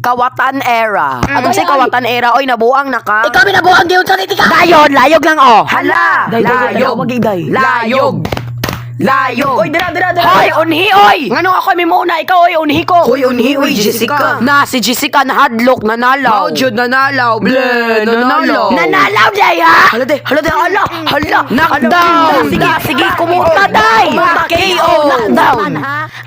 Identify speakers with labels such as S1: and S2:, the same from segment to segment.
S1: Kawatan era. Ano si Kawatan era? Oy, nabuang na ka.
S2: Ikaw minabuang gyud sa ka.
S1: Dayon, layog lang oh.
S2: Hala!
S1: Layog. Layog. Layog.
S2: Oy, dira.
S1: Hoy, unhi oy. Ngano ako mi muna, ikaw oy unhi ko.
S2: Hoy, unhi, oy, Jessica.
S1: Na si Jessica na hadlok nanalaw.
S2: Jud nanalaw, ble, nanalaw.
S1: Nanalaw day ha.
S2: Hala, hala.
S1: Knockdown. Sige, kumuta day.
S2: KO.
S1: Knockdown.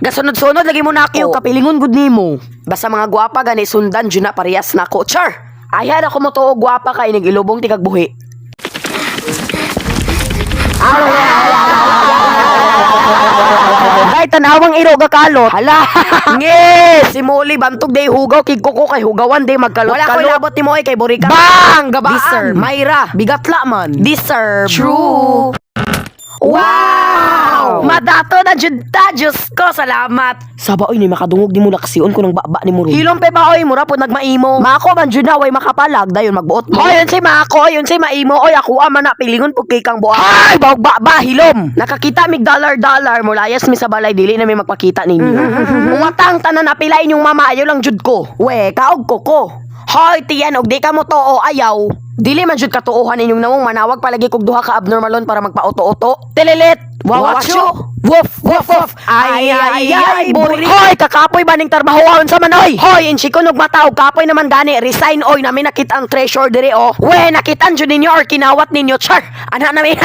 S1: Gasunod-sunod lagi mo na ako. Kapilingon gud nimo. Basta mga gwapa gani sundan jud na parehas nako. Char. Ayan ako mo tuo gwapa kay nagilubong tigag buhi. Ay, tanawang iro gakalot. Hala. Nge, si Molly bantog day hugaw kay kuko kay hugawan day magkalot. Wala ko labot ni mo ay kay Borika. Bang, gabaan. Deserve. Mayra, bigatla man. Deserve. True. Wow! Madato na jud ta, Diyos ko, salamat. Saba oy ni makadungog ni mo laksiyon ko ng baba ni mo ron. Hilom pe ba oy mura pud nagmaimo. Mako man jud na way makapalag dayon magbuot mo. Oy, yun si Mako, yun si maimo. Oy, ako man na pilingon pud kay kang buak. Ay, bawba ba hilom. Nakakita mig dollar mo layas mi sa balay dili na mi magpakita ninyo. Umatang tanan na pilain yung mama ayo lang jud ko. We, kaog ko. Hoy, tiyan og di ka mo too ayaw. Dili man jud katuohan inyong namong manawag palagi kog duha ka abnormalon para magpa-auto-auto. Telelet, wawasyo. Woof. Ay, buri. Hoy, kakapoy ba ning trabahoon sa manoy? Hoy, insi ko nog mataw, kapoy naman gani. Resign oy namin nakita ang treasure dire oh. We, nakitan jud ninyo or kinawat ninyo, char. Ana namin.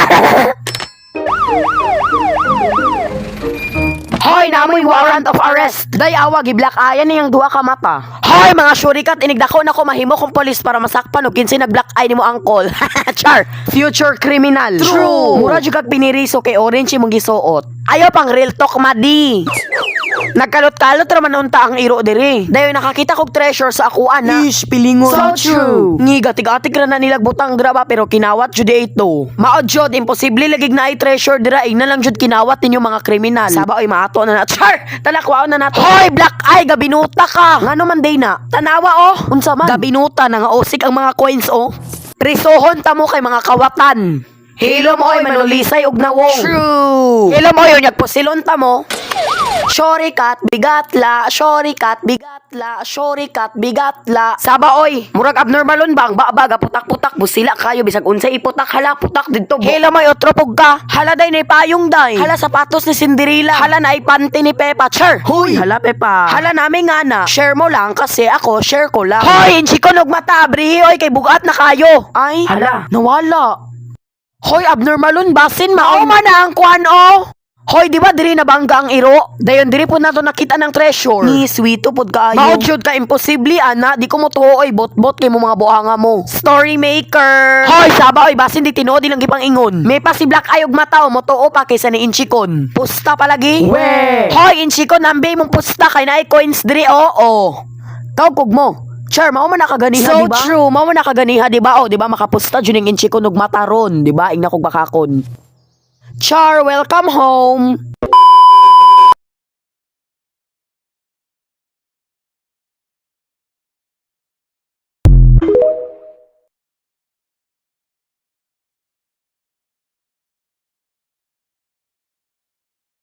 S1: Hoy, namoy warrant of arrest. Day awa giblak ayan niyang duha ka mata. Hoy, mga syurikat inigdako na ko mahimo kong polis para masakpan og kinsi nag-black eye nimo angkol. Char, future criminal. True. Mura jud kag piniriso kay orange imong gisuot. Ayo pang real talk madi. Nagkalot-kalot raman unta ang iro diri. Dayon nakakita kog treasure sa akuan na. Ish, pilingon. So true. Ngiga tigatik ra na nilag butang graba pero kinawat jud ito. Maod jud imposible lagig na ay treasure dira ina lang jud kinawat ninyo mga kriminal. Saba oy maato na na. Char, talakwaon na nato. Hoy, black eye gabinuta ka. Ngano man day na? Tanawa oh. Unsa man? Gabinuta na nga osik ang mga coins oh. Prisohon ta mo kay mga kawatan. Hilom oy manulisay og nawong. True. Hilom oy unyag posilon ta mo. Sorry kat, bigatla, Saba oy, murag abnormalon bang baba putak-putak busila kayo bisag unsay iputak hala putak didto. Hela may otropog ka. Hala day nay payong day. Hala sapatos ni Cinderella. Hala na panty ni Peppa. Char. Hoy, hala Peppa. Hala nami nga na. Share mo lang kasi ako share ko lang. Hoy, inchi ko nog mata bri oy kay bugat na kayo. Ay, hala, nawala. Hoy, abnormalon basin mao man ang kuan oh. Hoy, di ba diri nabangga ang iro? Dayon diri po nato nakita ng treasure. Ni sweeto pod kaayo. Mao jud ka imposible ana, di ko mo tuo oy bot-bot kay mo mga buhanga mo. Story maker. Hoy, saba oy basin di tinuod lang gipang ingon. May pa si Black Eye og mataw mo tuo pa kaysa ni Inchikon. Pusta palagi. We. Hoy, Inchikon nambe mong pusta kay naay coins diri oo. Tawag mo. Char, mao man nakaganiha, so, diba? So true, mao man nakaganiha, diba? O, diba, makapusta dyan yung Inchikon og mataron, diba? Ingna kog bakakon. Char, welcome home.